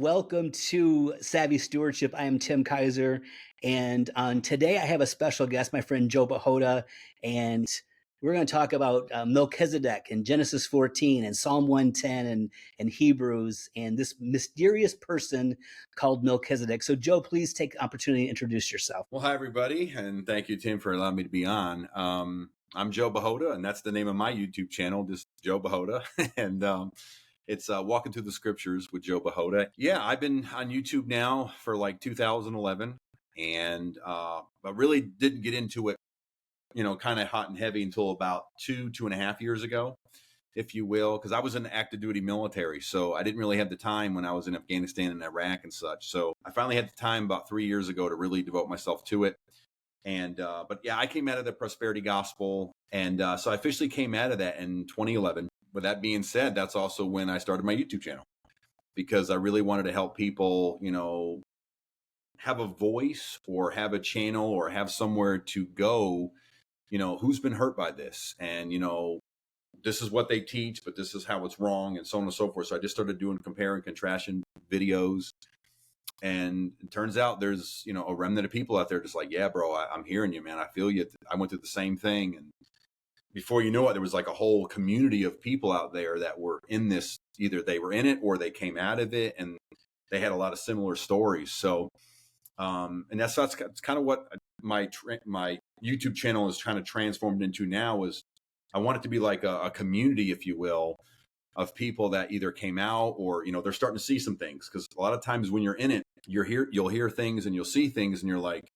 Welcome to Savvy Stewardship. I am Tim Kaiser, and today I have a special guest, my friend Joe Bachota, and we're going to talk about Melchizedek and Genesis 14 and Psalm 110 and Hebrews and this mysterious person called Melchizedek. So, Joe, please take the opportunity to introduce yourself. Well, hi, everybody, and thank you, Tim, for allowing me to be on. I'm Joe Bachota, and that's the name of my YouTube channel, just Joe Bachota, and it's Walking Through the Scriptures with Joe Bachota. Yeah, I've been on YouTube now for like 2011, and I really didn't get into it, kind of hot and heavy until about 2.5 years ago, if you will, because I was in the active duty military. So I didn't really have the time when I was in Afghanistan and Iraq and such. So I finally had the time about 3 years ago to really devote myself to it. And, but yeah, I came out of the prosperity gospel. And so I officially came out of that in 2011. With that being said, that's also when I started my YouTube channel, because I really wanted to help people, have a voice or have a channel or have somewhere to go, who's been hurt by this. And, this is what they teach, but this is how it's wrong, and so on and so forth. So I just started doing compare and contrastion videos. And it turns out there's, a remnant of people out there just like, yeah, bro, I'm hearing you, man. I feel you. I went through the same thing. And before you know it, there was like a whole community of people out there that were in this. Either they were in it or they came out of it, and they had a lot of similar stories. So, and that's kind of what my YouTube channel is kind of transformed into now. Is I want it to be like a community, if you will, of people that either came out or, they're starting to see some things. Because a lot of times when you're in it, you'll hear things and you'll see things and you're like,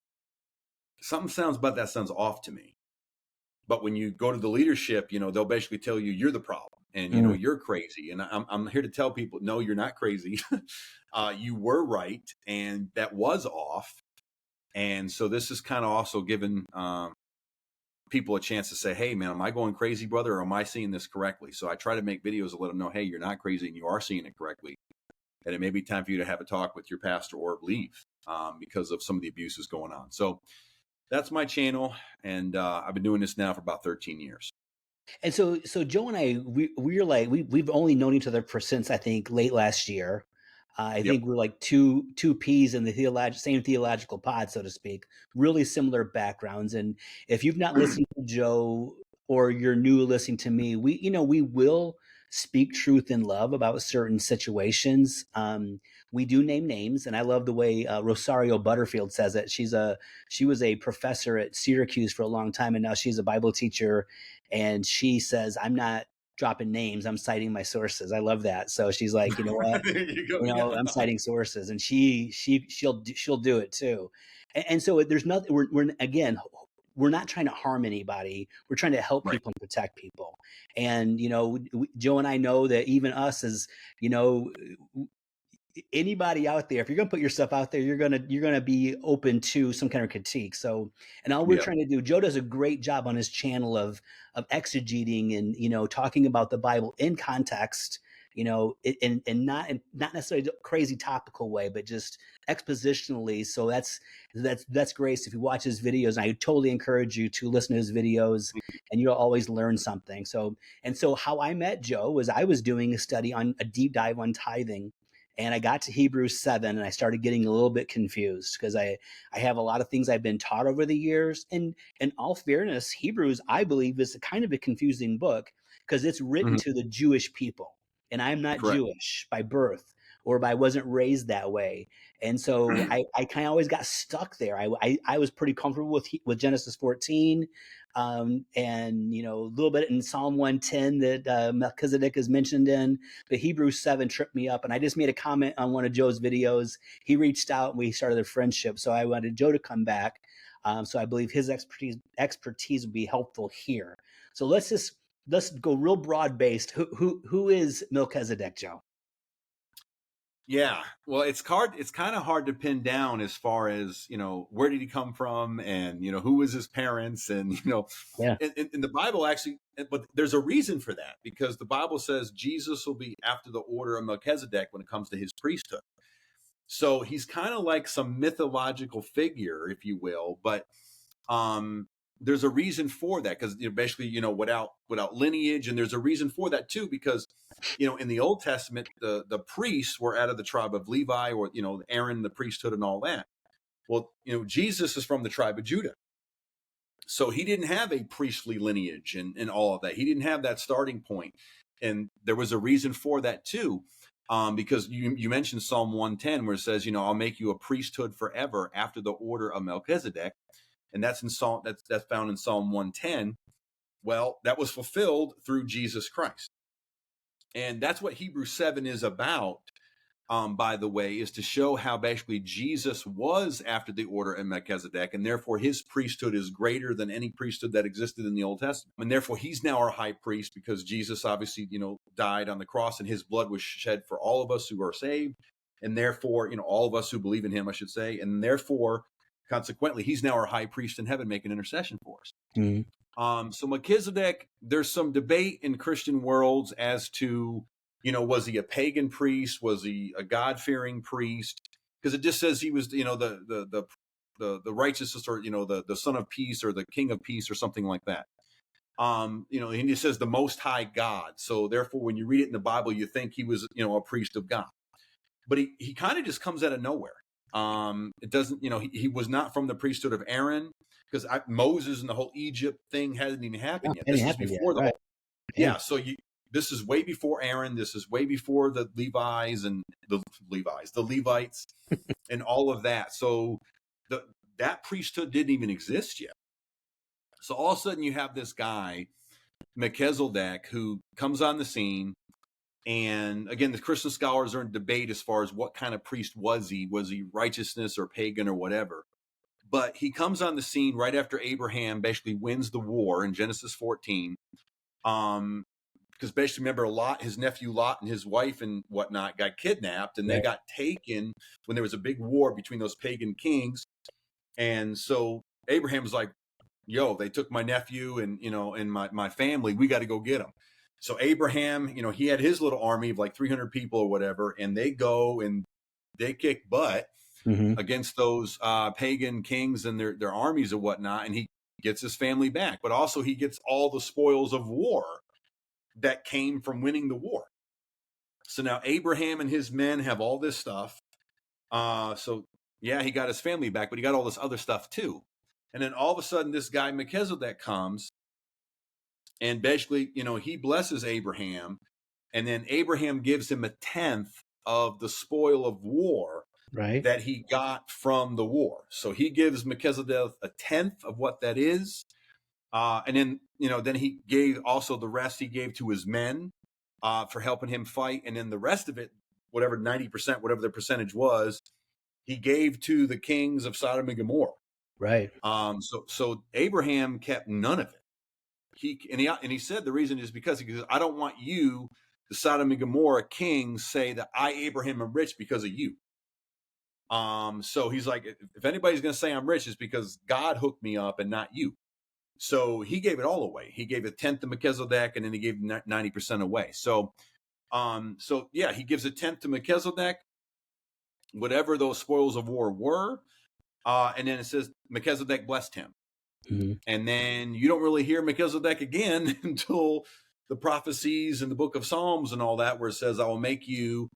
something sounds off to me. But when you go to the leadership, they'll basically tell you you're the problem and, you're crazy. And I'm here to tell people, no, you're not crazy. You were right. And that was off. And so this is kind of also given people a chance to say, hey, man, am I going crazy, brother, or am I seeing this correctly? So I try to make videos to let them know, hey, you're not crazy and you are seeing it correctly. And it may be time for you to have a talk with your pastor or leave because of some of the abuses going on. So that's my channel. And I've been doing this now for about 13 years. And so Joe and I, we're like, we've only known each other since I think late last year. I think we're like two peas in the same theological pod, so to speak. Really similar backgrounds. And if you've not listened to Joe or you're new listening to me, we will speak truth in love about certain situations. We do name names, and I love the way Rosario Butterfield says it. She was a professor at Syracuse for a long time, and now she's a Bible teacher. And she says, "I'm not dropping names, I'm citing my sources." I love that. So she's like, you know what, There you go. I'm citing sources, and she'll do it too. And so there's nothing. We're not trying to harm anybody. We're trying to help people and protect people. And Joe and I know that even us as anybody out there, if you're going to put yourself out there, you're going to be open to some kind of critique. So, and all we're trying to do, Joe does a great job on his channel of exegeting and, talking about the Bible in context, and not necessarily a crazy topical way, but just expositionally. So that's great. So if you watch his videos, I totally encourage you to listen to his videos, and you'll always learn something. So how I met Joe was I was doing a study on a deep dive on tithing. And I got to Hebrews 7 and I started getting a little bit confused because I have a lot of things I've been taught over the years. And in all fairness, Hebrews, I believe, is a kind of a confusing book because it's written to the Jewish people. And I'm not Jewish by birth, or I wasn't raised that way. And so I kind of always got stuck there. I was pretty comfortable with Genesis 14. And a little bit in Psalm 110 that Melchizedek is mentioned in, but Hebrews 7 tripped me up. And I just made a comment on one of Joe's videos. He reached out and we started a friendship. So I wanted Joe to come back. So I believe his expertise would be helpful here. So let's go real broad based. Who is Melchizedek, Joe? Yeah, well, it's kind of hard to pin down as far as, where did he come from and, who was his parents and, in the Bible actually, but there's a reason for that, because the Bible says Jesus will be after the order of Melchizedek when it comes to his priesthood. So he's kind of like some mythological figure, if you will, but there's a reason for that because basically, without lineage, and there's a reason for that too, because in the Old Testament, the priests were out of the tribe of Levi, or, Aaron, the priesthood and all that. Well, Jesus is from the tribe of Judah. So he didn't have a priestly lineage and all of that. He didn't have that starting point. And there was a reason for that too. Because you mentioned Psalm 110, where it says, I'll make you a priesthood forever after the order of Melchizedek. And that's found in Psalm 110. Well, that was fulfilled through Jesus Christ. And that's what Hebrews 7 is about, by the way, is to show how basically Jesus was after the order of Melchizedek, and therefore his priesthood is greater than any priesthood that existed in the Old Testament. And therefore he's now our high priest, because Jesus obviously, died on the cross, and his blood was shed for all of us who are saved. And therefore, all of us who believe in him, I should say. And therefore, consequently, he's now our high priest in heaven, making intercession for us. Mm-hmm. So Melchizedek, there's some debate in Christian worlds as to, was he a pagan priest? Was he a God-fearing priest? Because it just says he was, the righteousness, or, the son of peace, or the king of peace, or something like that. And it says the Most High God. So therefore, when you read it in the Bible, you think he was, a priest of God. But he kind of just comes out of nowhere. It doesn't, he was not from the priesthood of Aaron, because Moses and the whole Egypt thing hadn't even happened yet. This is before the whole. Yeah. So this is way before Aaron. This is way before the Levites, the Levites, and all of that. So that priesthood didn't even exist yet. So all of a sudden you have this guy, Melchizedek, who comes on the scene. And again, the Christian scholars are in debate as far as what kind of priest was he? Was he righteousness or pagan or whatever? But he comes on the scene right after Abraham basically wins the war in Genesis 14. Because basically, remember, his nephew Lot and his wife and whatnot got kidnapped, and they got taken when there was a big war between those pagan kings. And so Abraham was like, yo, they took my nephew and, and my family. We got to go get them. So Abraham, he had his little army of like 300 people or whatever, and they go and they kick butt against those pagan kings and their armies and whatnot, and he gets his family back. But also he gets all the spoils of war that came from winning the war. So now Abraham and his men have all this stuff. So yeah, he got his family back, but he got all this other stuff too. And then all of a sudden, this guy Melchizedek comes, and basically, he blesses Abraham, and then Abraham gives him a tenth of the spoil of war that he got from the war. So he gives Melchizedek a tenth of what that is. And then, then he gave also the rest he gave to his men for helping him fight. And then the rest of it, whatever 90%, whatever the percentage was, he gave to the kings of Sodom and Gomorrah. Right. So Abraham kept none of it. He said the reason is because he goes, I don't want you, the Sodom and Gomorrah kings, say that I, Abraham, am rich because of you. So he's like, if anybody's going to say I'm rich, it's because God hooked me up and not you. So he gave it all away. He gave a tenth to Melchizedek, and then he gave 90% away. So yeah, he gives a tenth to Melchizedek, whatever those spoils of war were. And then it says Melchizedek blessed him. Mm-hmm. And then you don't really hear Melchizedek again until the prophecies in the book of Psalms and all that, where it says, I will make you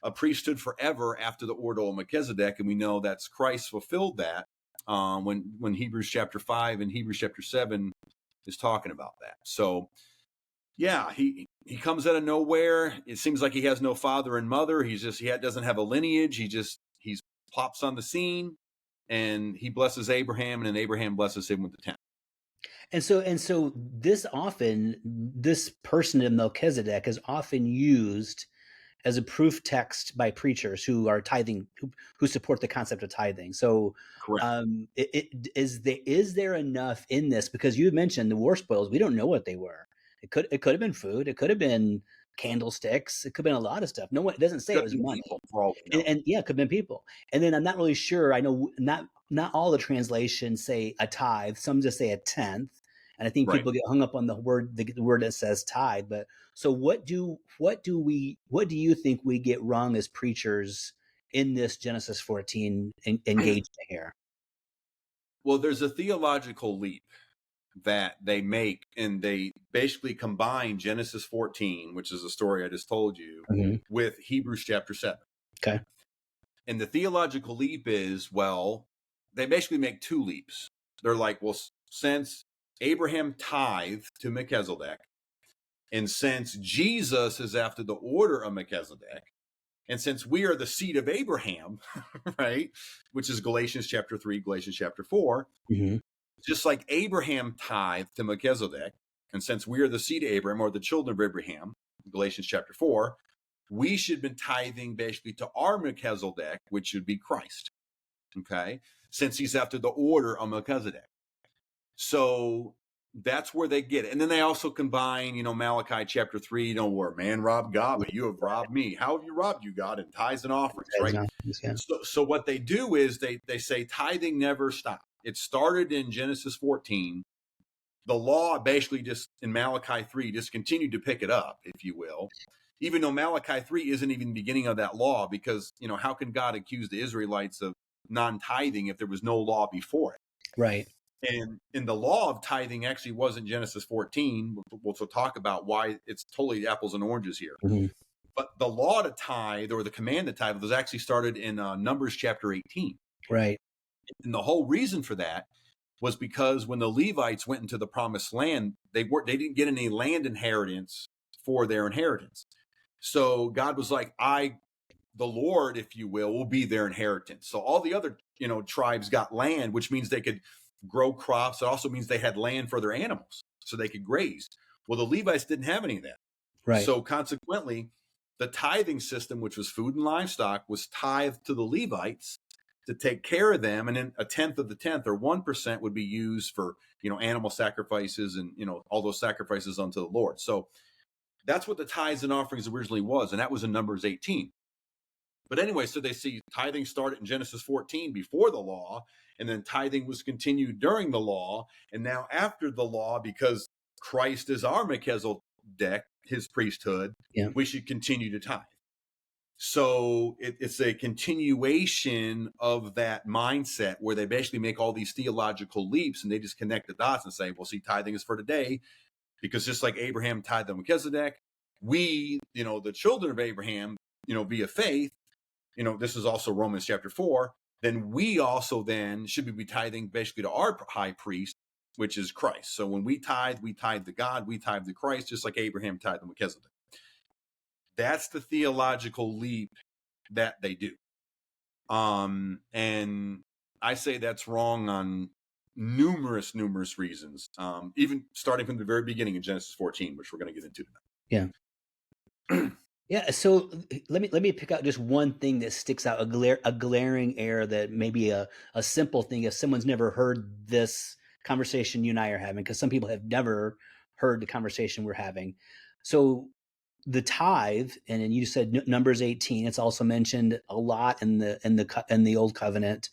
a priesthood forever after the order of Melchizedek. And we know that's Christ fulfilled that when Hebrews chapter 5 and Hebrews chapter 7 is talking about that. So yeah, he comes out of nowhere. It seems like he has no father and mother. He doesn't have a lineage. He plops on the scene. And he blesses Abraham, and then Abraham blesses him with the tenth. And so this person of Melchizedek is often used as a proof text by preachers who are tithing, who support the concept of tithing. So, is there enough in this? Because you mentioned the war spoils. We don't know what they were. It could have been food. It could have been candlesticks. It could have been a lot of stuff. No one, it doesn't say it was money. And yeah, it could have been people. And then I'm not really sure. I know not all the translations say a tithe. Some just say a tenth. And I think people get hung up on the word that says tithe. But so what do you think we get wrong as preachers in this Genesis 14 engagement here? Well, there's a theological leap. that they make, and they basically combine Genesis 14, which is the story I just told you, with Hebrews chapter 7. Okay. And the theological leap is, well, they basically make two leaps. They're like, well, since Abraham tithed to Melchizedek, and since Jesus is after the order of Melchizedek, and since we are the seed of Abraham, right, which is Galatians chapter 3, Galatians chapter 4, just like Abraham tithed to Melchizedek, and since we are the seed of Abraham, or the children of Abraham, Galatians chapter 4, we should be tithing basically to our Melchizedek, which should be Christ, okay, since he's after the order of Melchizedek. So that's where they get it. And then they also combine, Malachi chapter 3, where man robbed God, but you have robbed me. How have you robbed you, God? In tithes and offerings, right? Yeah. So what they do is they say tithing never stopped. It started in Genesis 14. The law basically just in Malachi 3 just continued to pick it up, if you will, even though Malachi 3 isn't even the beginning of that law, because, how can God accuse the Israelites of non-tithing if there was no law before it? Right. And in the law of tithing actually wasn't Genesis 14. We'll talk about why it's totally apples and oranges here. But the law to tithe, or the command to tithe, was actually started in Numbers chapter 18. Right. And the whole reason for that was because when the Levites went into the promised land, they didn't get any land inheritance for their inheritance. So God was like, the Lord, if you will be their inheritance. So all the other, tribes got land, which means they could grow crops. It also means they had land for their animals so they could graze. Well, the Levites didn't have any of that. Right. So consequently, the tithing system, which was food and livestock, was tithed to the Levites to take care of them. And then a tenth of the tenth, or 1%, would be used for, animal sacrifices and, all those sacrifices unto the Lord. So that's what the tithes and offerings originally was. And that was in Numbers 18. But anyway, so they see tithing started in Genesis 14 before the law, and then tithing was continued during the law. And now after the law, because Christ is our Melchizedek, his priesthood, we should continue to tithe. So it's a continuation of that mindset where they basically make all these theological leaps, and they just connect the dots and say, well, see, tithing is for today, because just like Abraham tithed to Melchizedek, we, the children of Abraham, via faith, this is also Romans chapter 4, then we also then should be tithing basically to our high priest, which is Christ. So when we tithe to God, we tithe to Christ, just like Abraham tithed to Melchizedek. That's the theological leap that they do. And I say that's wrong on numerous reasons, even starting from the very beginning in Genesis 14, which we're going to get into tonight. Yeah. Yeah, so let me pick out just one thing that sticks out, a glaring error that maybe a simple thing if someone's never heard this conversation you and I are having, because some people have never heard the conversation we're having. So the tithe, and then you said Numbers 18. It's also mentioned a lot in the Old Covenant.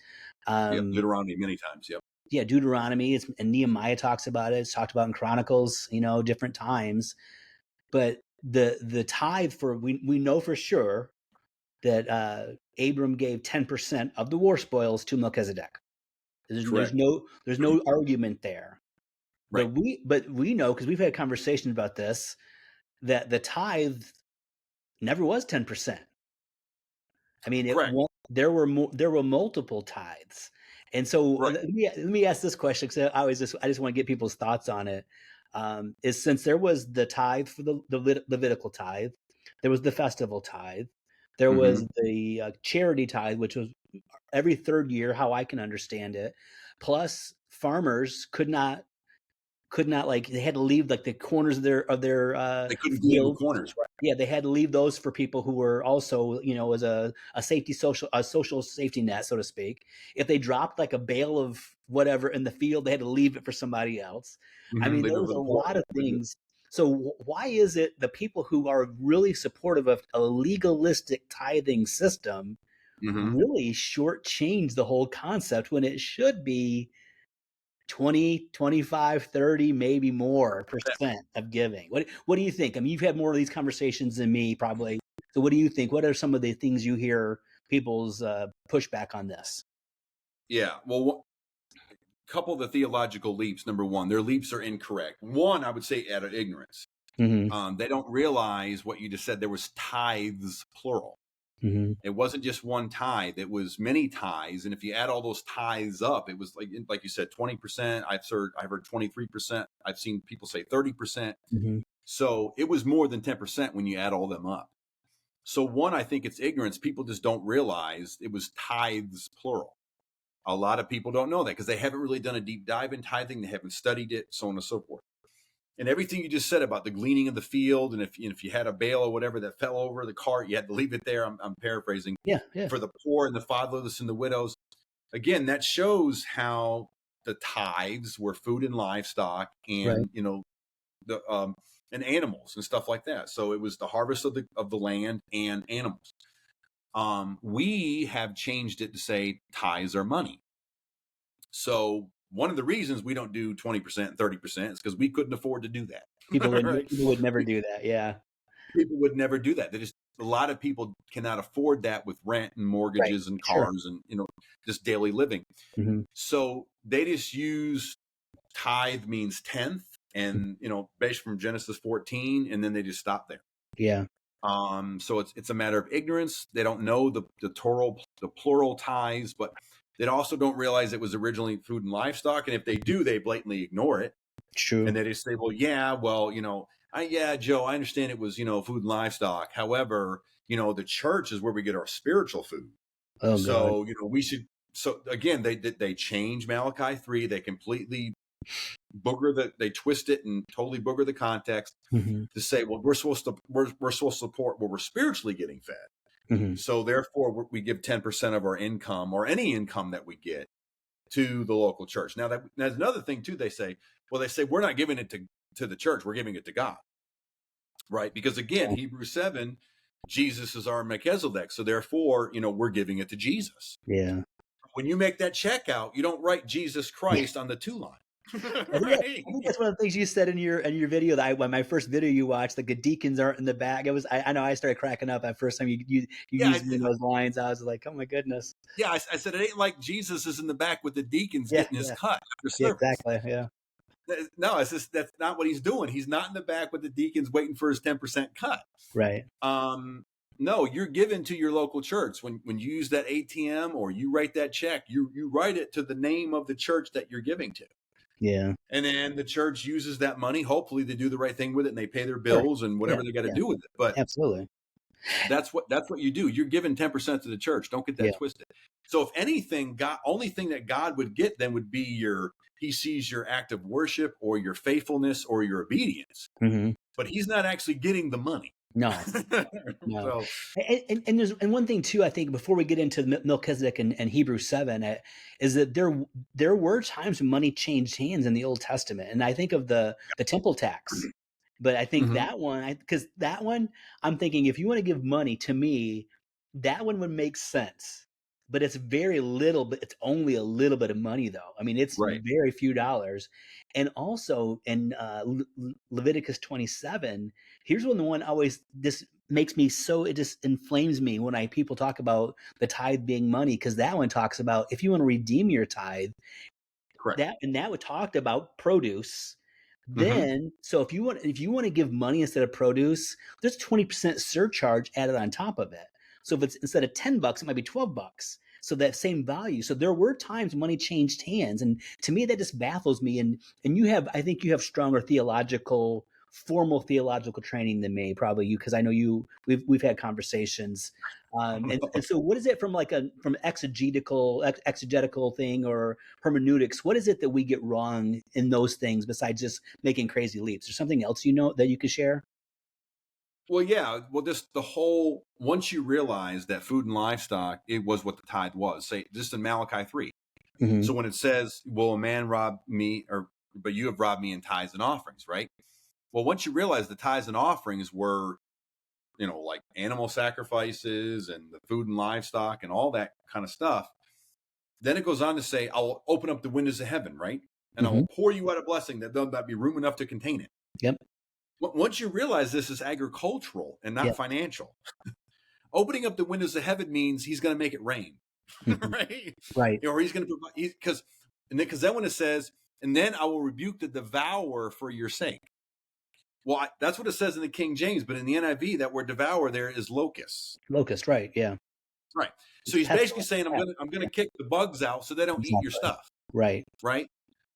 Deuteronomy many times. Yep. Yeah, Deuteronomy. And Nehemiah talks about it. It's talked about in Chronicles, different times. But the tithe, we know for sure that Abram gave 10% of the war spoils to Melchizedek. There's no argument there. Right. But we know, because we've had conversations about this, that the tithe never was 10%. I mean, there were multiple tithes. And so let me ask this question, because I just want to get people's thoughts on it. Is, since there was the tithe for the Levitical tithe, there was the festival tithe, there was the charity tithe, which was every third year, how I can understand it. Plus, farmers could not, like, they had to leave like the corners of their they couldn't do the corners, right? Yeah, they had to leave those for people who were also, as a social safety net, so to speak. If they dropped like a bale of whatever in the field, they had to leave it for somebody else. I mean, there was a lot of things. So why is it the people who are really supportive of a legalistic tithing system really shortchange the whole concept, when it should be 20, 25, 30, maybe more percent of giving? What do you think? I mean, you've had more of these conversations than me, probably. So what do you think? What are some of the things you hear people's pushback on this? Yeah, well, couple of the theological leaps. Number one, their leaps are incorrect. One, I would say out of ignorance. They don't realize what you just said. There was tithes, plural. It wasn't just one tithe. It was many tithes. And if you add all those tithes up, it was like you said, 20%. I've heard 23%. I've seen people say 30%. So it was more than 10% when you add all them up. So one, I think it's ignorance. People just don't realize it was tithes, plural. A lot of people don't know that because they haven't really done a deep dive in tithing. They haven't studied it, so on and so forth. And everything you just said about the gleaning of the field, and if you had a bale or whatever that fell over the cart, you had to leave it there. I'm paraphrasing. Yeah. For the poor and the fatherless and the widows. Again, that shows how the tithes were food and livestock, and the and animals and stuff like that. So it was the harvest of the land and animals. We have changed it to say tithes are money. So one of the reasons we don't do 20% and 30% is because we couldn't afford to do that. People would never do that. Yeah. People would never do that. A lot of people cannot afford that with rent and mortgages and cars and, just daily living. So they just use tithe means tenth and, based from Genesis 14, and then they just stop there. Yeah. So it's a matter of ignorance. They don't know the plural tithes, but they also don't realize it was originally food and livestock. And if they do, they blatantly ignore it. True. And they just say, well, Joe, I understand it was, food and livestock. However, the church is where we get our spiritual food. Oh, so, God. we should. So again, they change Malachi 3. They completely they twist it and totally booger the context to say, well, we're supposed to support where we're spiritually getting fed. So therefore we give 10% of our income or any income that we get to the local church. Now that's another thing too. They say we're not giving it to the church. We're giving it to God. Right. Because again, Hebrews 7, Jesus is our Melchizedek. So therefore, we're giving it to Jesus. Yeah. When you make that check out, you don't write Jesus Christ on the 2 line. Right. I think that's one of the things you said in your video that when my first video you watched, like the deacons aren't in the back. I know I started cracking up that first time you used me in those lines. I was like, oh my goodness. Yeah, I said it ain't like Jesus is in the back with the deacons getting his cut after service. Exactly. Yeah. No, it's just that's not what he's doing. He's not in the back with the deacons waiting for his 10% cut. Right. No, you're given to your local church. When you use that ATM or you write that check, you write it to the name of the church that you're giving to. Yeah. And then the church uses that money. Hopefully they do the right thing with it and they pay their bills and whatever they got to do with it. But absolutely. That's what you do. You're giving 10% to the church. Don't get that twisted. So if anything, only thing that God would get then would be he sees your act of worship or your faithfulness or your obedience. But he's not actually getting the money. No. So. And there's one thing too, I think before we get into Melchizedek and Hebrews 7, is that there were times when money changed hands in the Old Testament. And I think of the temple tax. But I think that one, I'm thinking if you want to give money to me, that one would make sense. But it's very little, but it's only a little bit of money though. I mean, it's very few dollars. And also in Leviticus 27, here's the one always, this makes me so, it just inflames me when people talk about the tithe being money, because that one talks about if you want to redeem your tithe, that would talk about produce. Then, so if you want to give money instead of produce, there's 20% surcharge added on top of it. So if it's instead of $10, it might be $12. So that same value. So there were times money changed hands, and to me that just baffles me. And I think you have stronger formal theological training than me, probably you, because I know we've had conversations. And so what is it from from exegetical thing or hermeneutics? What is it that we get wrong in those things besides just making crazy leaps? Or something else that you could share? Well, yeah. Well, just once you realize that food and livestock, it was what the tithe was. Say just in Malachi 3. So when it says, "Will a man rob me?" but you have robbed me in tithes and offerings, right? Well, once you realize the tithes and offerings were, like animal sacrifices and the food and livestock and all that kind of stuff, then it goes on to say, "I'll open up the windows of heaven," right? And I'll pour you out a blessing that there'll not be room enough to contain it. Yep. Once you realize this is agricultural and not financial, opening up the windows of heaven means he's going to make it rain, right? Right. Or he's going to provide, because And then, because then when it says, and then I will rebuke the devourer for your sake. Well, that's what it says in the King James, but in the NIV, that word devour there is locust. Locust, right? Yeah. Right. So It's he's basically pestilence. saying, Yeah, I'm gonna kick the bugs out so they don't eat your exactly. stuff. Right. Right.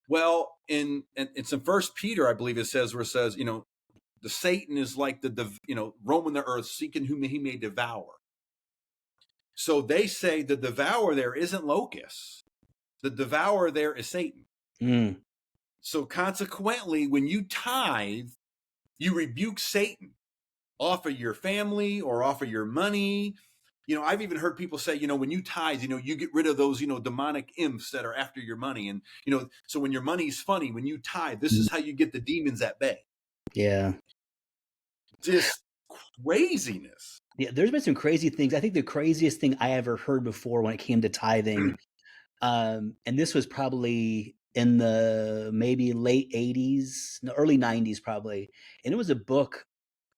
Well, it's in First Peter, I believe it says, where it says, the Satan is like roaming the earth, seeking whom he may devour. So they say the devourer there isn't locusts. The devourer there is Satan. Mm. So consequently, when you tithe, you rebuke Satan off of your family or off of your money. I've even heard people say, when you tithe, you get rid of those, demonic imps that are after your money. And, so when your money's funny, when you tithe, this is how you get the demons at bay. Yeah. Just craziness. Yeah, there's been some crazy things. I think the craziest thing I ever heard before when it came to tithing, and this was probably in the maybe late 80s, no, early 90s probably. And it was a book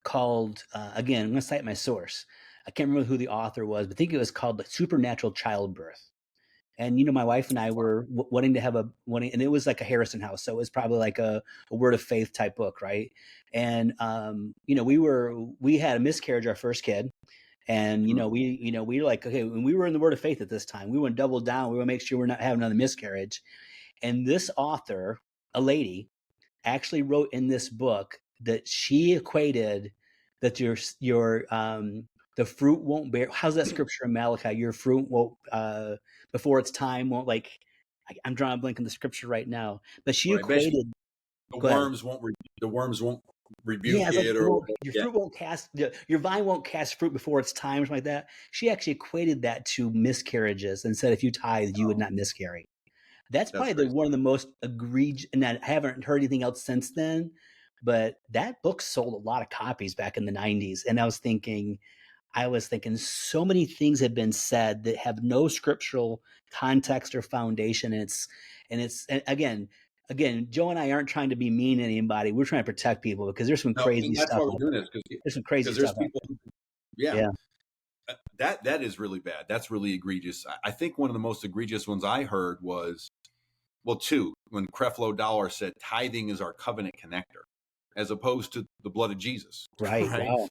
called, again, I'm going to cite my source. I can't remember who the author was, but I think it was called The Supernatural Childbirth. And, my wife and I were wanting to have and it was like a Harrison House. So it was probably like a word of faith type book. Right. And, we had a miscarriage, our first kid. And, we were like, okay, when we were in the word of faith at this time, we want to double down. We want to make sure we're not having another miscarriage. And this author, a lady, actually wrote in this book that she equated that the fruit won't bear. How's that scripture in Malachi? Your fruit won't, before its time won't, like, I'm drawing a blank on the scripture right now, but she Right. Basically, equated. the Go ahead. worms won't rebuke Yeah, it's like it, or your fruit won't cast, your vine won't cast fruit before its time, or something like that. She actually equated that to miscarriages and said if you tithe, you would not miscarry. That's that's probably crazy. one of the most egregious, and I haven't heard anything else since then, but that book sold a lot of copies back in the 90s. And I was thinking so many things have been said that have no scriptural context or foundation. And again, Joe and I aren't trying to be mean to anybody. We're trying to protect people because there's some No, crazy and that's stuff why we're out doing there. this, There's some crazy because there's stuff out people. there. Yeah. Yeah. That is really bad. That's really egregious. I think one of the most egregious ones I heard was, well, two, when Creflo Dollar said tithing is our covenant connector, as opposed to the blood of Jesus. Right. Right. Wow.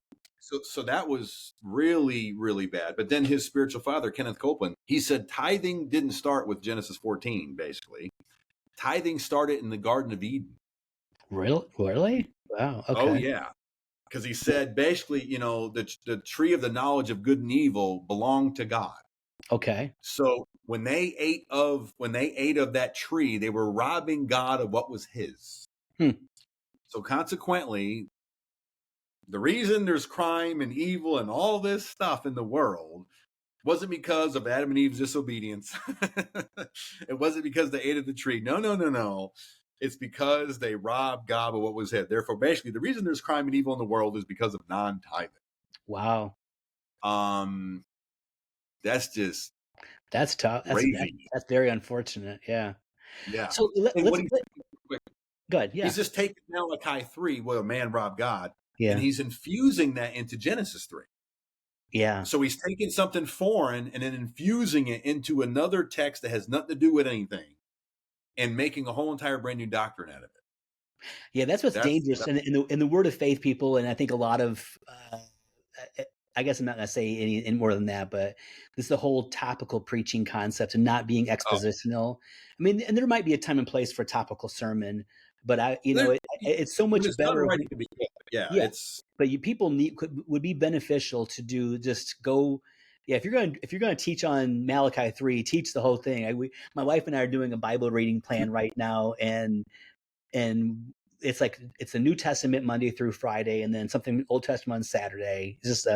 So that was really, really bad. But then his spiritual father, Kenneth Copeland, he said tithing didn't start with Genesis 14, basically. Tithing started in the Garden of Eden. Really? Wow. Oh, Okay. yeah. Because he said basically, the tree of the knowledge of good and evil belonged to God. Okay. So when they ate of that tree, they were robbing God of what was his. So consequently, the reason there's crime and evil and all this stuff in the world wasn't because of Adam and Eve's disobedience. It wasn't because they ate of the tree. No. It's because they robbed God of what was his. Therefore, basically, the reason there's crime and evil in the world is because of non-tithing. Wow. That's just That's tough. crazy. That's very unfortunate. Yeah. Yeah. So And what go ahead. Yeah. he's just taking Malachi 3, where a man robbed God, and Yeah. he's infusing that into Genesis 3. Yeah. So he's taking something foreign and then infusing it into another text that has nothing to do with anything, and making a whole entire brand new doctrine out of it. Yeah, that's what's dangerous. And in the word of faith people, and I think a lot of, I guess I'm not going to say any more than that, but this is the whole topical preaching concept and not being expositional. I mean, and there might be a time and place for a topical sermon, but it's so much it's better. right to be good. Yeah, but people would be beneficial to do just go. Yeah, if you're going to teach on Malachi 3, teach the whole thing. My wife and I are doing a Bible reading plan right now, and it's a New Testament Monday through Friday, and then something Old Testament on Saturday. It's just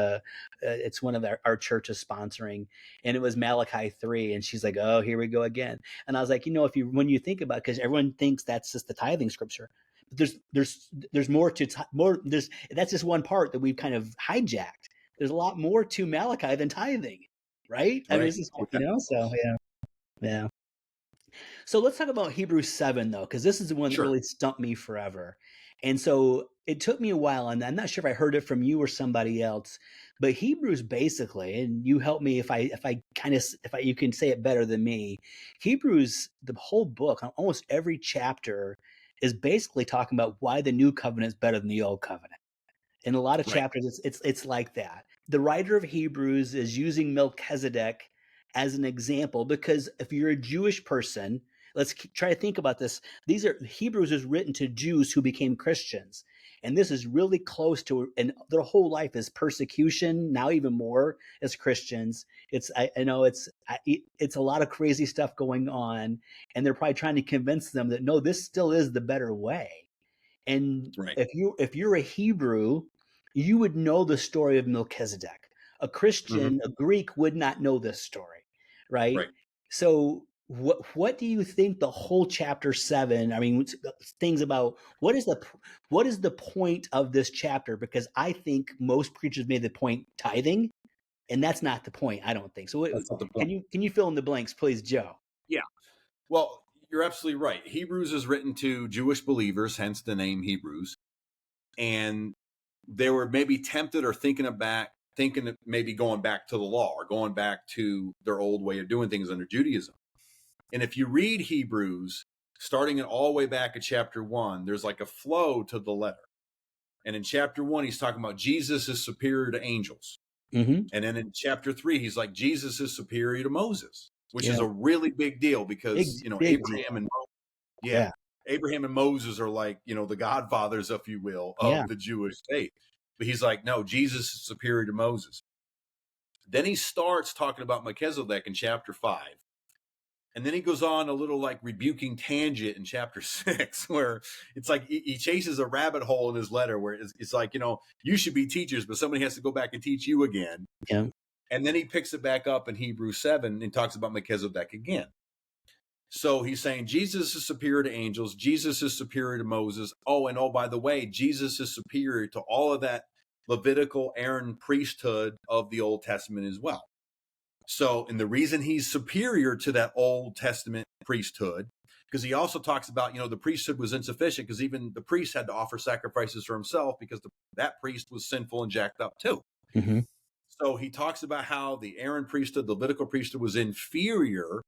it's one of our churches sponsoring, and it was Malachi 3, and she's like, "Oh, here we go again." And I was like, when you think about it, because everyone thinks that's just the tithing scripture, but there's more more. That's just one part that we've kind of hijacked. There's a lot more to Malachi than tithing, right? I mean, it's just, so yeah. So let's talk about Hebrews 7 though, because this is the one that Sure. really stumped me forever. And so it took me a while, and I'm not sure if I heard it from you or somebody else, but Hebrews basically, and you help me if you can say it better than me. Hebrews, the whole book, almost every chapter is basically talking about why the new covenant is better than the old covenant. In a lot of Right. chapters, it's like that. The writer of Hebrews is using Melchizedek as an example because if you're a Jewish person, let's try to think about this. Hebrews is written to Jews who became Christians, and this is really close to, and their whole life is persecution. Now even more as Christians, I know it's a lot of crazy stuff going on, and they're probably trying to convince them that no, this still is the better way. And Right. if you're a Hebrew, you would know the story of Melchizedek. A Hmm. Christian, a Greek would not know this story, right? Right. So what do you think the whole chapter 7, I mean, things about what is the point of this chapter? Because I think most preachers made the point tithing, and that's not the point, I don't think. So That's not the can point. you fill in the blanks, please, Joe? Yeah. Well, you're absolutely right. Hebrews is written to Jewish believers, hence the name Hebrews. And they were maybe tempted or thinking of maybe going back to the law or going back to their old way of doing things under Judaism. And if you read Hebrews, starting it all the way back at chapter 1, there's like a flow to the letter. And in chapter 1, he's talking about Jesus is superior to angels. Mm-hmm. And then in chapter 3, he's like, Jesus is superior to Moses, which Yeah. is a really big deal Big, because, big Abraham deal. and yeah, Yeah. Abraham and Moses are like, the godfathers, if you will, Yeah. of the Jewish faith. But he's like, no, Jesus is superior to Moses. Then he starts talking about Melchizedek in chapter 5. And then he goes on a little like rebuking tangent in chapter 6, where it's like he chases a rabbit hole in his letter where it's like, you should be teachers, but somebody has to go back and teach you again. Yeah. And then he picks it back up in Hebrews 7 and talks about Melchizedek again. So he's saying Jesus is superior to angels. Jesus is superior to Moses. Oh, by the way, Jesus is superior to all of that Levitical Aaron priesthood of the Old Testament as well. So, and the reason he's superior to that Old Testament priesthood, because he also talks about, the priesthood was insufficient because even the priest had to offer sacrifices for himself because that priest was sinful and jacked up too. Mm-hmm. So he talks about how the Aaron priesthood, the Levitical priesthood, was inferior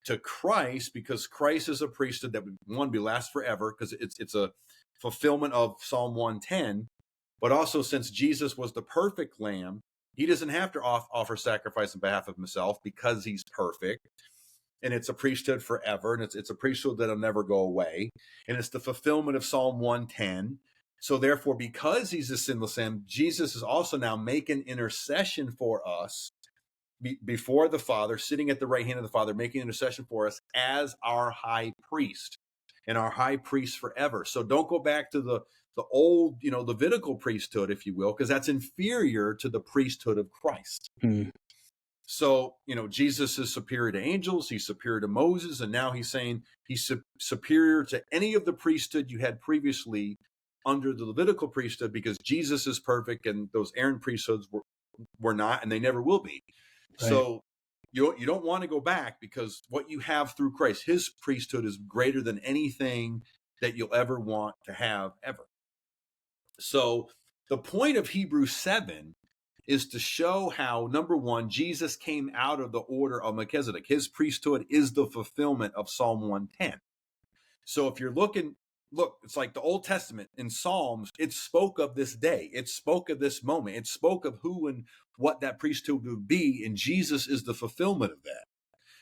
to Christ because Christ is a priesthood that would be last forever because it's a fulfillment of Psalm 110. But also, since Jesus was the perfect lamb, he doesn't have to offer sacrifice on behalf of himself because he's perfect. And it's a priesthood forever. And it's a priesthood that'll never go away. And it's the fulfillment of Psalm 110. So therefore, because he's a sinless lamb, Jesus is also now making intercession for us before the Father, sitting at the right hand of the Father, making intercession for us as our high priest and our high priest forever. So don't go back to the old, Levitical priesthood, if you will, because that's inferior to the priesthood of Christ. Mm. So, Jesus is superior to angels, he's superior to Moses, and now he's saying he's superior to any of the priesthood you had previously under the Levitical priesthood because Jesus is perfect and those Aaron priesthoods were not, and they never will be. Right. So you don't want to go back because what you have through Christ, his priesthood is greater than anything that you'll ever want to have ever. So the point of Hebrews 7 is to show how, number one, Jesus came out of the order of Melchizedek. His priesthood is the fulfillment of Psalm 110. So if you're look, it's like the Old Testament in Psalms, it spoke of this day. It spoke of this moment. It spoke of who and what that priesthood would be, and Jesus is the fulfillment of that.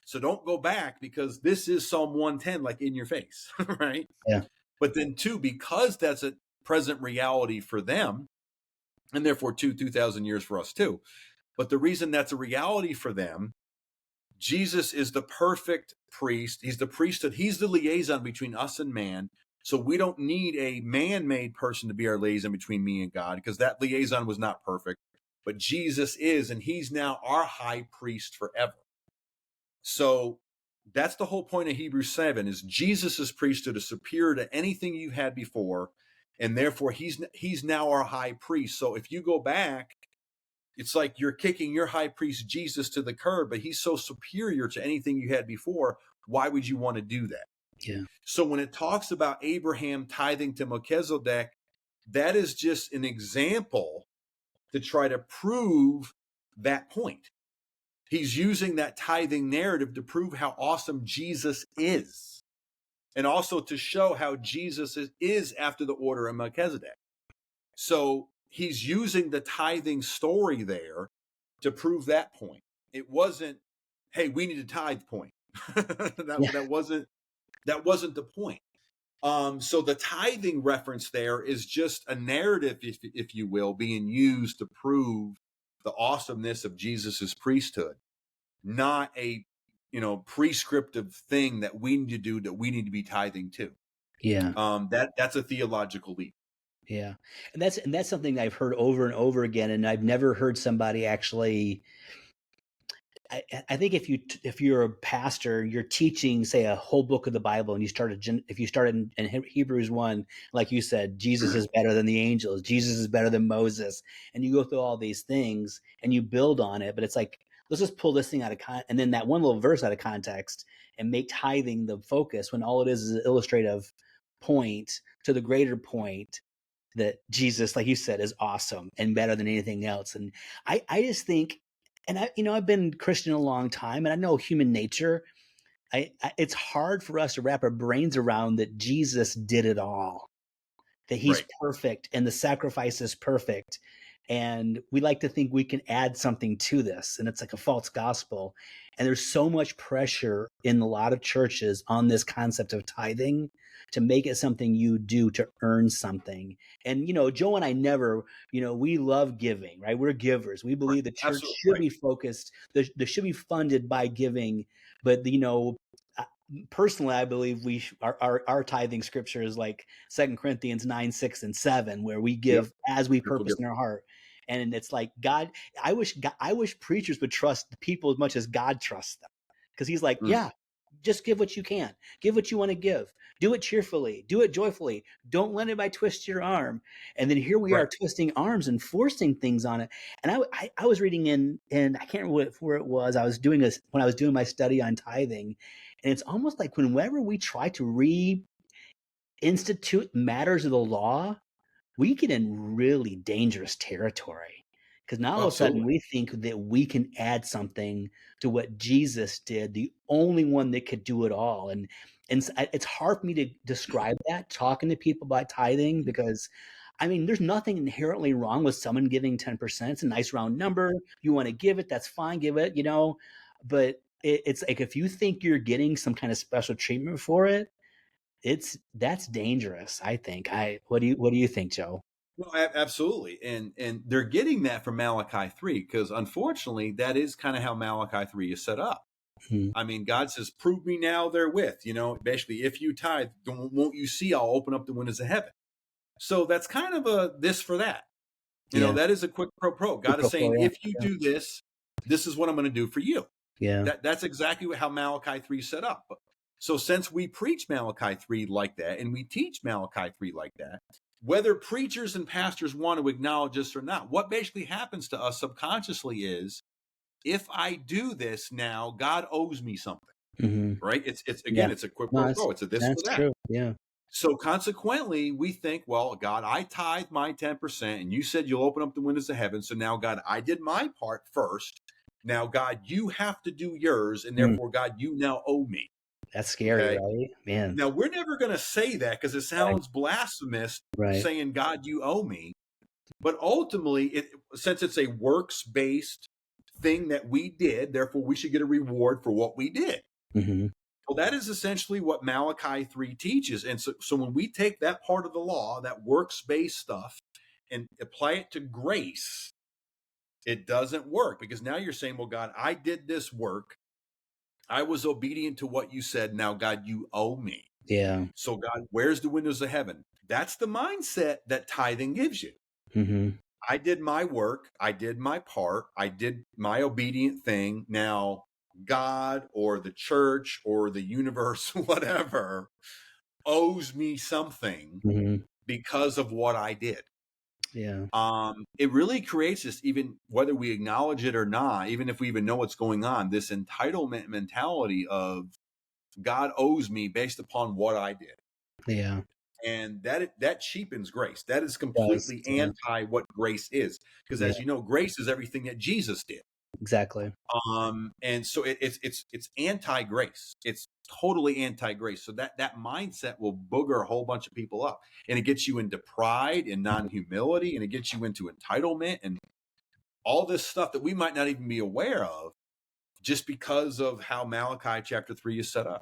So don't go back because this is Psalm 110, like in your face, right? Yeah. But then two, because that's a present reality for them, and therefore 2,000 years for us too. But the reason that's a reality for them, Jesus is the perfect priest. He's the priesthood. He's the liaison between us and man. So we don't need a man-made person to be our liaison between me and God because that liaison was not perfect. But Jesus is, and he's now our high priest forever. So that's the whole point of Hebrews 7 is Jesus's priesthood is superior to anything you had before. And therefore he's now our high priest. So if you go back, it's like you're kicking your high priest Jesus to the curb, but he's so superior to anything you had before. Why would you want to do that? Yeah. So when it talks about Abraham tithing to Melchizedek, that is just an example to try to prove that point. He's using that tithing narrative to prove how awesome Jesus is, and also to show how Jesus is after the order of Melchizedek. So he's using the tithing story there to prove that point. It wasn't, hey, we need a tithe point. Yeah. that wasn't the point. So the tithing reference there is just a narrative, if you will, being used to prove the awesomeness of Jesus's priesthood, not a prescriptive thing that we need to do, that we need to be tithing to. Yeah. That's a theological leap. Yeah. And that's something I've heard over and over again, and I've never heard somebody actually. I think if you're a pastor, you're teaching, say, a whole book of the Bible, and if you started in Hebrews 1, like you said, Jesus is better than the angels, Jesus is better than Moses, and you go through all these things and you build on it, but it's like, let's just pull this thing out of and then that one little verse out of context and make tithing the focus, when all it is an illustrative point to the greater point that Jesus, like you said, is awesome and better than anything else. And I just think, and I've been Christian a long time, and I know human nature. It's hard for us to wrap our brains around that Jesus did it all, that he's Right. perfect and the sacrifice is perfect. And we like to think we can add something to this, and it's like a false gospel. And there's so much pressure in a lot of churches on this concept of tithing to make it something you do to earn something. And, Joe and I never, we love giving, right? We're givers. We Right. believe the church Absolutely. should Right. be focused, they should be funded by giving. But, personally, I believe our tithing scripture is like 2 Corinthians 9, 6, and 7, where we Yep. give as we Beautiful purpose gift. in our heart. And it's like I wish preachers would trust the people as much as God trusts them. Because he's like, Mm. yeah, just give what you can. Give what you want to give. Do it cheerfully. Do it joyfully. Don't let anybody twist your arm. And then here we Right. are twisting arms and forcing things on it. And I was reading and I can't remember where it was. When I was doing my study on tithing, and it's almost like whenever we try to reinstitute matters of the law, we get in really dangerous territory, because now all of a sudden Absolutely. we think that we can add something to what Jesus did, the only one that could do it all. And it's hard for me to describe that talking to people about tithing, because I mean, there's nothing inherently wrong with someone giving 10%. It's a nice round number. You want to give it, that's fine, give it, but it's like, if you think you're getting some kind of special treatment for it, that's dangerous, I think. What do you think, Joe? Well, absolutely, and they're getting that from Malachi 3, because unfortunately, that is kind of how Malachi 3 is set up. Hmm. I mean, God says, "Prove me now therewith." Basically, if you tithe, won't you see? I'll open up the windows of heaven. So that's kind of a this for that. Yeah. That is a quick pro. Quid God pro is quo, saying, yeah. if you do this, this is what I'm going to do for you. Yeah. That's exactly how Malachi 3 is set up. So since we preach Malachi 3 like that, and we teach Malachi 3 like that, whether preachers and pastors want to acknowledge this or not, what basically happens to us subconsciously is, if I do this now, God owes me something, Hmm. right? It's Yeah. again, it's a quid No, pro quo. It's a this for that's that. true. Yeah. So consequently, we think, well, God, I tithe my 10%, and you said you'll open up the windows of heaven. So now, God, I did my part first. Now, God, you have to do yours, and Mm, therefore, God, you now owe me. that's scary, Okay. right? Man. Now, we're never going to say that, because it Right. sounds blasphemous, Right. saying, God, you owe me. But ultimately, since it's a works-based thing that we did, therefore we should get a reward for what we did. Hmm. Well, that is essentially what Malachi 3 teaches. And so when we take that part of the law, that works-based stuff, and apply it to grace, it doesn't work, because now you're saying, well, God, I did this work. I was obedient to what you said. Now, God, you owe me. Yeah. So, God, where's the windows of heaven? That's the mindset that tithing gives you. Hmm. I did my work. I did my part. I did my obedient thing. Now, God or the church or the universe, whatever, owes me something Hmm. because of what I did. Yeah. It really creates this, even whether we acknowledge it or not, even if we even know what's going on, this entitlement mentality of, God owes me based upon what I did. Yeah. And that cheapens grace. That is It does. completely Yeah. anti what grace is. Because Yeah. as you know, grace is everything that Jesus did. Exactly. And so it's anti-grace. It's totally anti-grace. So that mindset will booger a whole bunch of people up, and it gets you into pride and non-humility, and it gets you into entitlement and all this stuff that we might not even be aware of, just because of how Malachi chapter 3 is set up.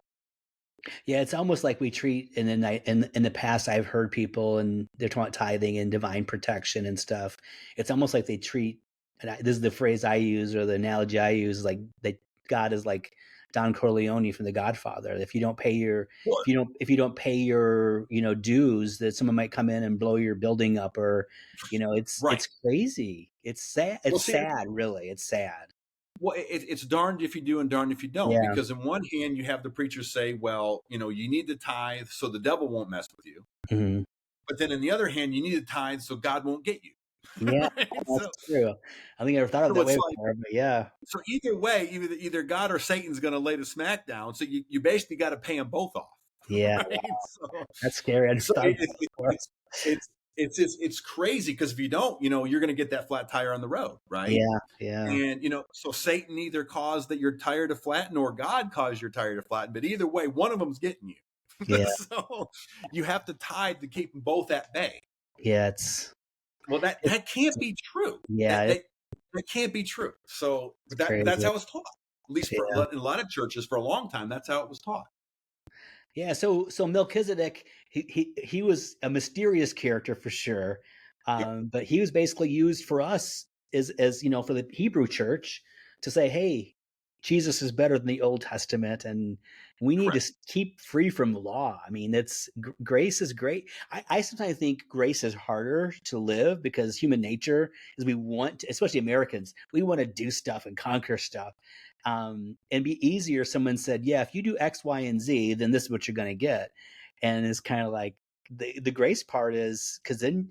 Yeah, it's almost like we treat in the night in the past. I've heard people and they're talking about tithing and divine protection and stuff. It's almost like they treat, this is the phrase I use or the analogy I use, like that God is like Don Corleone from The Godfather. If you don't pay your Well, if you don't pay your dues, that someone might come in and blow your building up, or right. it's crazy. It's sad. Well, It's see, sad, really. It's sad. well, it's darned if you do and darned if you don't. Yeah. Because in one hand, you have the preacher say, well, you need to tithe so the devil won't mess with you. Hmm. But then in the other hand, you need to tithe so God won't get you. Yeah, Right? that's true. I think I never thought of it So that way it's like, before, but yeah. so either way, either God or Satan's going to lay the smack down. So you basically got to pay them both off. Yeah, Right? that's scary. I So just thought of that before. it's crazy, because if you don't, you're going to get that flat tire on the road, right? Yeah, yeah, And so Satan either caused that your tire to flatten, or God caused your tire to flatten. But either way, one of them's getting you. yeah, So you have to tithe to keep them both at bay. yeah. It's Well, that can't be true. yeah, That can't be true. So, but that's crazy. how it's taught. At least for Yeah, in a lot of churches, for a long time, that's how it was taught. yeah. So Melchizedek, he was a mysterious character for sure, Yeah, but he was basically used for us as for the Hebrew church to say, hey, Jesus is better than the Old Testament, and we need to correct. keep free from the law. I mean, grace is great. I sometimes think grace is harder to live because human nature is we want to, especially Americans, we want to do stuff and conquer stuff. And be easier. Someone said, yeah, if you do X, Y, and Z, then this is what you're going to get. And it's kind of like the grace part is because then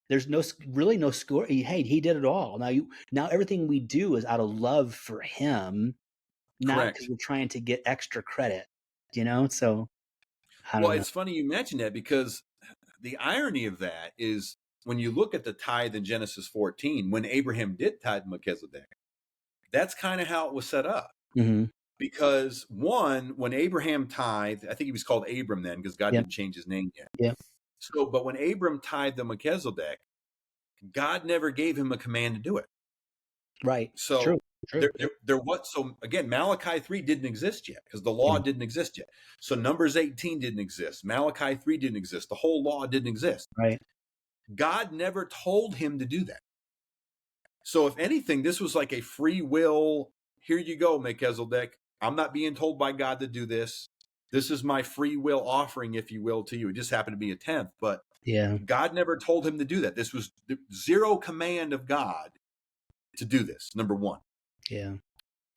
there's really no score. Hey, he did it all. Now everything we do is out of love for him, not because Correct. we're trying to get extra credit. So I Well, don't know. it's funny you mentioned that, because the irony of that is when you look at the tithe in Genesis 14, when Abraham did tithe Melchizedek, that's kind of how it was set up. Mm-hmm. Because one, when Abraham tithed, I think he was called Abram then, because God Yep. didn't change his name yet. Yep. So, but when Abram tithed the Melchizedek, God never gave him a command to do it. Right. So True. True. there was, so again, Malachi 3 didn't exist yet, because the law Yeah. didn't exist yet. So Numbers 18 didn't exist. Malachi 3 didn't exist. The whole law didn't exist. Right. God never told him to do that. So if anything, this was like a free will. Here you go, Melchizedek. I'm not being told by God to do this. This is my free will offering, if you will, to you. It just happened to be a tenth, but Yeah. God never told him to do that. This was zero command of God to do this, number one. Yeah.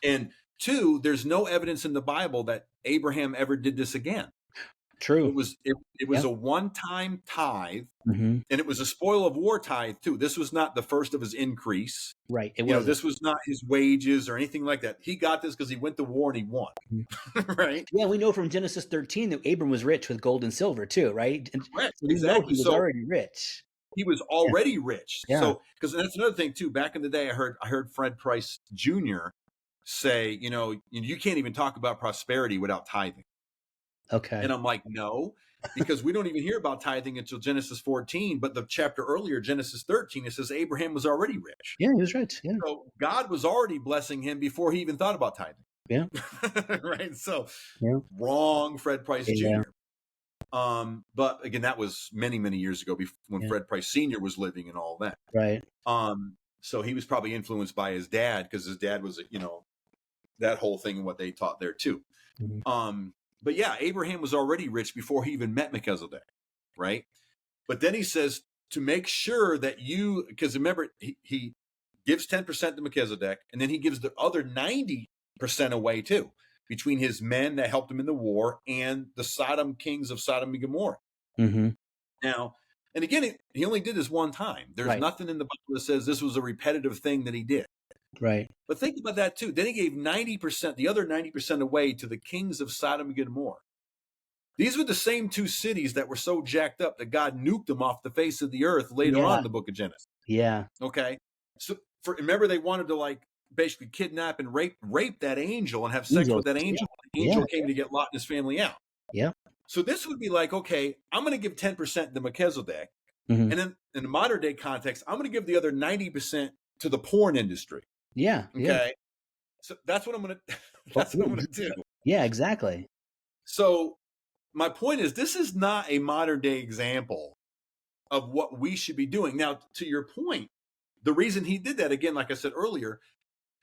And two, there's no evidence in the Bible that Abraham ever did this again. True. It was Yep. a one-time tithe, Mm-hmm. and it was a spoil of war tithe too. This was not the first of his increase. Right. It wasn't. This was not his wages or anything like that. He got this because he went to war and he won. Right? Yeah, we know from Genesis 13 that Abram was rich with gold and silver too, right? And Correct. so we know Exactly. he was So already rich. he was Yeah. already rich. Yeah. So, because that's another thing too. Back in the day, I heard Fred Price Jr. say, you can't even talk about prosperity without tithing. Okay. And I'm like, no, because we don't even hear about tithing until Genesis 14. But the chapter earlier, Genesis 13, it says Abraham was already rich. Yeah, he was rich. Yeah. So God was already blessing him before he even thought about tithing. Yeah. Right. So Yeah. wrong, Fred Price Yeah. Jr. But again, that was many, many years ago, when Yeah. Fred Price Sr. was living and all that. Right. So he was probably influenced by his dad, because his dad was, that whole thing and what they taught there too. Mm-hmm. But yeah, Abraham was already rich before he even met Melchizedek, right? But then he says to make sure that because remember, he gives 10% to Melchizedek, and then he gives the other 90% away too, between his men that helped him in the war and the Sodom kings of Sodom and Gomorrah. Mm-hmm. Now, and again, he only did this one time. There's Right. nothing in the Bible that says this was a repetitive thing that he did. Right. But think about that too. Then he gave 90%, the other 90% away to the kings of Sodom and Gomorrah. These were the same two cities that were so jacked up that God nuked them off the face of the earth later on Yeah. in the book of Genesis. Yeah. Okay. So remember, they wanted to like basically kidnap and rape that angel and have sex Angels. with that Yeah. angel. The Yeah. angel came to get Lot and his family out. Yeah. So this would be like, okay, I'm going to give 10% to Melchizedek. Mm-hmm. And then in the modern day context, I'm going to give the other 90% to the porn industry. Yeah. Yeah. Okay. So that's what I'm going to, that's what I'm going to do. Yeah, exactly. So my point is, this is not a modern day example of what we should be doing. Now, to your point, the reason he did that, again, like I said earlier,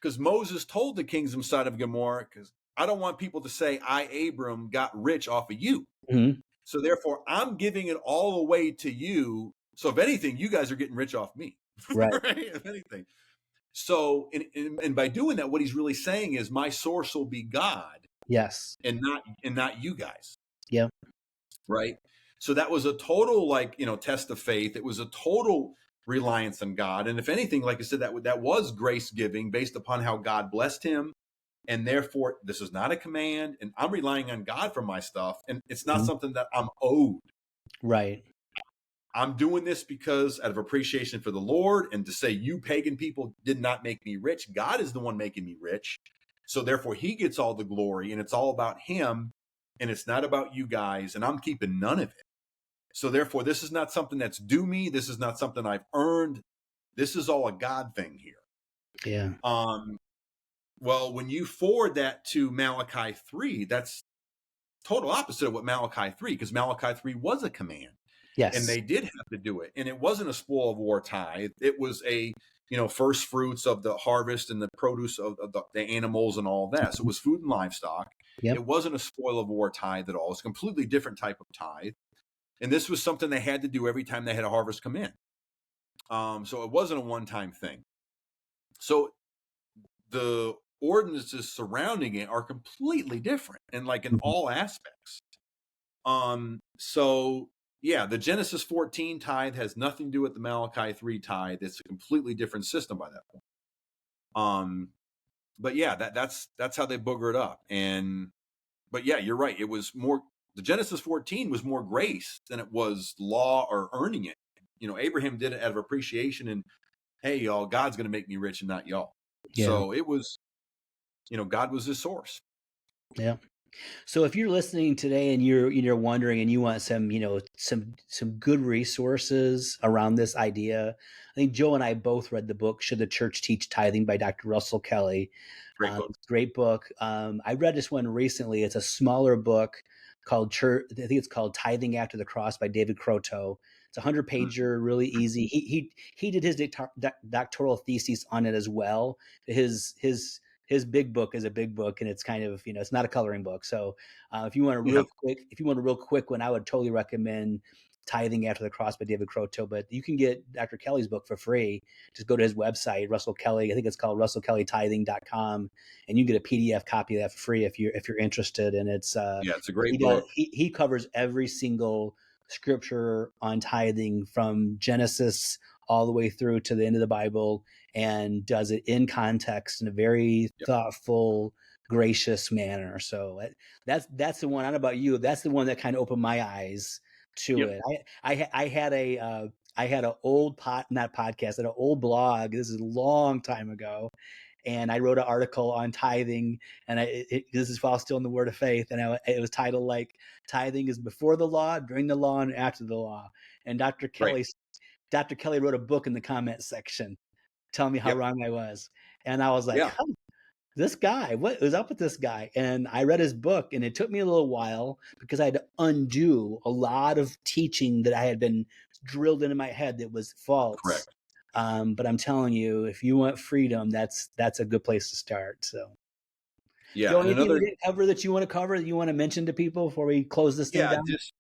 because Moses told the kings of Sodom and Gomorrah, because I don't want people to say I, Abram, got rich off of you. Mm-hmm. So therefore, I'm giving it all away to you. So if anything, you guys are getting rich off me. Right. Right? If anything. So, and by doing that, what he's really saying is my source will be God. Yes. And not you guys. Yeah. Right. So that was a total, like, test of faith. It was a total reliance on God. And if anything, like I said, that was grace giving based upon how God blessed him. And therefore, this is not a command. And I'm relying on God for my stuff. And it's not something that I'm owed. Right. I'm doing this because out of appreciation for the Lord, and to say you pagan people did not make me rich. God is the one making me rich. So therefore, he gets all the glory, and it's all about him. And it's not about you guys. And I'm keeping none of it. So therefore, this is not something that's due me. This is not something I've earned. This is all a God thing here. Yeah. Well, when you forward that to Malachi 3, that's total opposite of what Malachi 3, because Malachi 3 was a command. Yes. And they did have to do it. And it wasn't a spoil of war tithe. It was a, first fruits of the harvest and the produce of the animals and all that. So it was food and livestock. Yep. It wasn't a spoil of war tithe at all. It's a completely different type of tithe. And this was something they had to do every time they had a harvest come in. So it wasn't a one-time thing. So the ordinances surrounding it are completely different, and like in all aspects. So yeah, the Genesis 14 tithe has nothing to do with the Malachi 3 tithe. It's a completely different system by that point. But yeah, that's how they booger it up. But yeah, you're right. It was more, the Genesis 14 was more grace than it was law or earning it. Abraham did it out of appreciation, and hey, y'all, God's going to make me rich and not y'all. Yeah. So it was, God was his source. Yeah. So if you're listening today and you're wondering and you want some good resources around this idea, I think Joe and I both read the book "Should the Church Teach Tithing" by Dr. Russell Kelly. Great book. Great book. I read this one recently. It's a smaller book called I think it's called "Tithing After the Cross" by David Croteau. It's a 100-pager, really easy. He did his doctoral thesis on it as well. His big book is a big book, and it's kind of, it's not a coloring book. So if you want a real quick one, I would totally recommend Tithing After the Cross by David Croteau. But you can get Dr. Kelly's book for free. Just go to his website, Russell Kelly. I think it's called russellkellytithing.com, and you can get a PDF copy of that for free if you're interested. And it's it's a great book. He covers every single scripture on tithing from Genesis all the way through to the end of the Bible, and does it in context in a very thoughtful, gracious manner. So that's the one. I don't know about you. That's the one that kind of opened my eyes to it. I had an old an old blog. This is a long time ago. And I wrote an article on tithing, and this is while still in the Word of Faith, and it was titled like "Tithing is before the law, during the law, and after the law." And Dr. Kelly wrote a book in the comment section, telling me how wrong I was, and I was like, "This guy, what is up with this guy?" And I read his book, and it took me a little while because I had to undo a lot of teaching that I had been drilled into my head that was false. Correct. But I'm telling you, if you want freedom, that's a good place to start. So, yeah. Joe, anything we didn't cover that you want to cover that you want to mention to people before we close this thing down? Just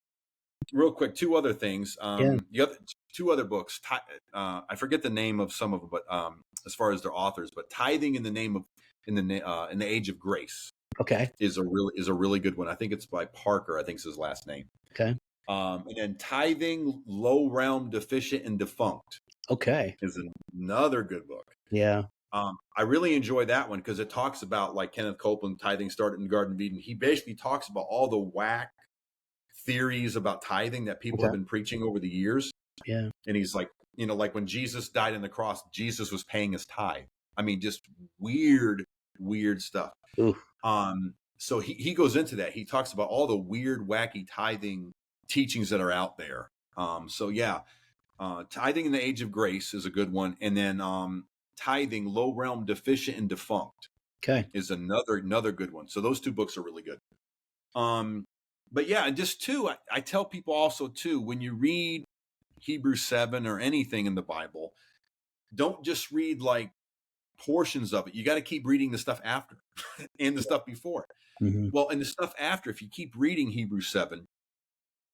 real quick, two other things. The other two other books. I forget the name of some of them, but as far as their authors, but "Tithing in the Age of Grace." Okay, is a really good one. I think it's by Parker. I think is his last name. Okay. And then "Tithing, Low Realm, Deficient, and Defunct." Okay, is another good book. Yeah. I really enjoy that one because it talks about, like, Kenneth Copeland, tithing started in the Garden of Eden. He basically talks about all the whack theories about tithing that people Okay. have been preaching over the years. Yeah. And he's like, like when Jesus died on the cross, Jesus was paying his tithe. I mean, just weird, weird stuff. Ooh. So he goes into that. He talks about all the weird, wacky tithing teachings that are out there. So yeah, tithing in the age of grace is a good one. And then tithing, low realm, deficient, and defunct Okay. is another good one. So those two books are really good. But yeah, and just too, I tell people also too, when you read Hebrews 7 or anything in the Bible, don't just read like portions of it. You got to keep reading the stuff after and the stuff before. Mm-hmm. Well, and the stuff after, if you keep reading Hebrews 7,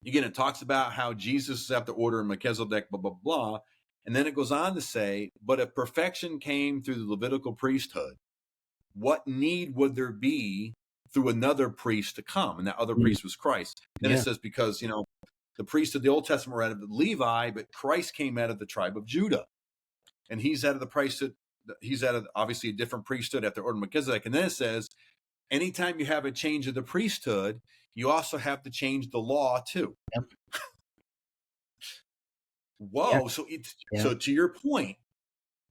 again, it talks about how Jesus is after order of Melchizedek, blah, blah, blah. And then it goes on to say, but if perfection came through the Levitical priesthood, what need would there be through another priest to come? And that other priest was Christ. Then it says, because, the priests of the Old Testament were out of Levi, but Christ came out of the tribe of Judah. And he's out of the priesthood. He's out of obviously a different priesthood at the order of Melchizedek. And then it says, anytime you have a change of the priesthood, you also have to change the law too. Yep. Whoa. Yeah. So to your point,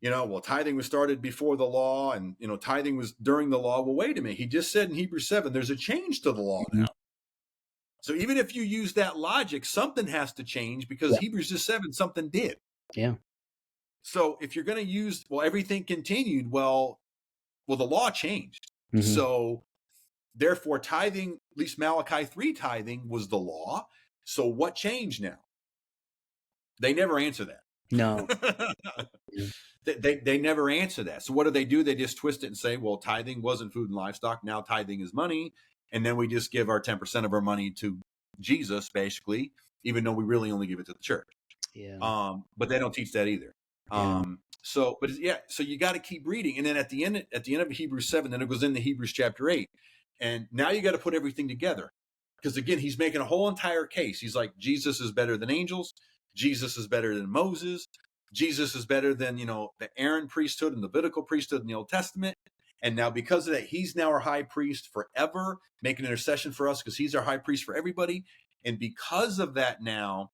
well, tithing was started before the law and, tithing was during the law. Well, wait a minute. He just said in Hebrews 7, there's a change to the law now. So even if you use that logic, something has to change because Hebrews just 7, something did. Yeah. So if you're going to use, everything continued, well, the law changed. Mm-hmm. So therefore tithing, at least Malachi 3 tithing was the law. So what changed now? They never answer that. No. They never answer that. So what do? They just twist it and say, well, tithing wasn't food and livestock. Now tithing is money. And then we just give our 10% of our money to Jesus, basically, even though we really only give it to the church. Yeah. But they don't teach that either. Yeah. So you got to keep reading. And then at the end of Hebrews 7, then it goes into Hebrews chapter 8. And now you got to put everything together. Because again, he's making a whole entire case. He's like, Jesus is better than angels. Jesus is better than Moses. Jesus is better than, the Aaron priesthood and the Levitical priesthood in the Old Testament. And now because of that, he's now our high priest forever, making intercession for us because he's our high priest for everybody. And because of that now,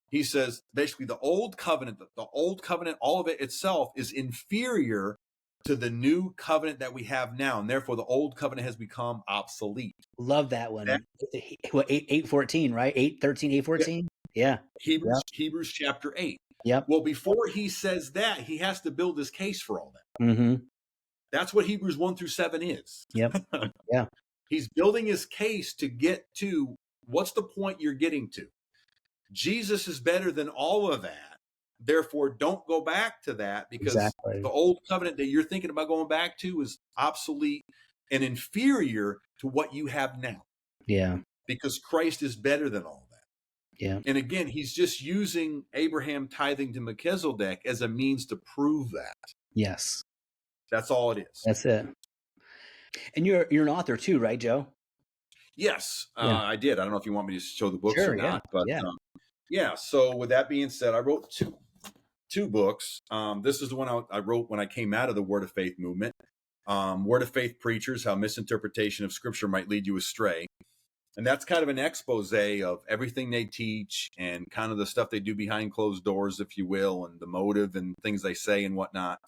he says basically the old covenant, all of it itself is inferior to the new covenant that we have now. And therefore the old covenant has become obsolete. Love that one. 8:14, right? 8:13, 8:14. Yeah. Hebrews chapter 8. Yep. Well, before he says that, he has to build his case for all that. Mm-hmm. That's what Hebrews 1 through 7 is. Yep. Yeah. He's building his case to get to what's the point you're getting to. Jesus is better than all of that. Therefore, don't go back to that because the old covenant that you're thinking about going back to is obsolete and inferior to what you have now. Yeah. Because Christ is better than all that. Yeah. And again, he's just using Abraham tithing to Melchizedek as a means to prove that. Yes. That's all it is. That's it. And you're an author too, right, Joe? Yes, I did. I don't know if you want me to show the books or not, but yeah. So with that being said, I wrote two books. This is the one I wrote when I came out of the Word of Faith movement. Word of Faith Preachers, How Misinterpretation of Scripture Might Lead You Astray. And that's kind of an expose of everything they teach and kind of the stuff they do behind closed doors, if you will, and the motive and things they say and whatnot,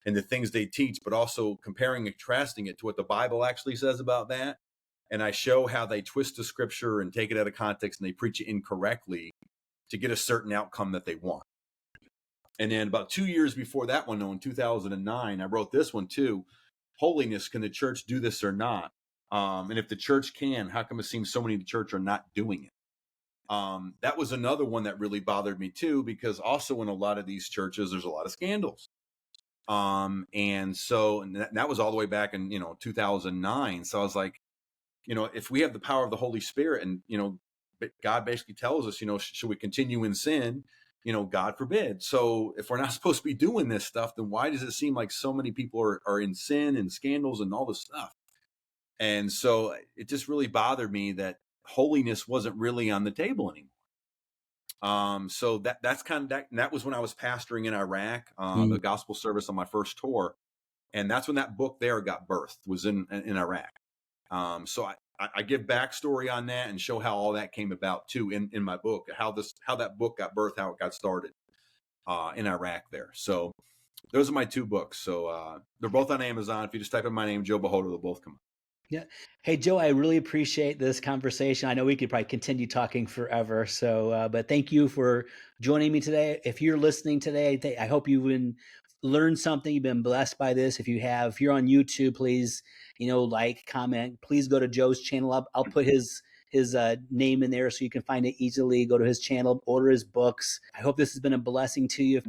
and the things they teach, but also comparing and contrasting it to what the Bible actually says about that. And I show how they twist the scripture and take it out of context and they preach it incorrectly to get a certain outcome that they want. And then about 2 years before that one, in 2009, I wrote this one too. Holiness, can the church do this or not? And if the church can, how come it seems so many in the church are not doing it? That was another one that really bothered me too, because also in a lot of these churches, there's a lot of scandals. And that was all the way back in, 2009. So I was like, if we have the power of the Holy Spirit and, God basically tells us, should we continue in sin? God forbid. So if we're not supposed to be doing this stuff, then why does it seem like so many people are in sin and scandals and all this stuff? And so it just really bothered me that holiness wasn't really on the table anymore. So that's kind of that was when I was pastoring in Iraq, the gospel service on my first tour. And that's when that book there got birthed, was in Iraq. So I give backstory on that and show how all that came about too in my book, how that book got birthed, how it got started in Iraq there. So those are my 2 books. So they're both on Amazon. If you just type in my name, Joe Bachota, they'll both come up. Yeah. Hey, Joe, I really appreciate this conversation. I know we could probably continue talking forever. So, but thank you for joining me today. If you're listening today, I hope you've been learned something. You've been blessed by this. If you have, if you're on YouTube, please, like, comment. Please go to Joe's channel. I'll put his name in there so you can find it easily. Go to his channel, order his books. I hope this has been a blessing to you.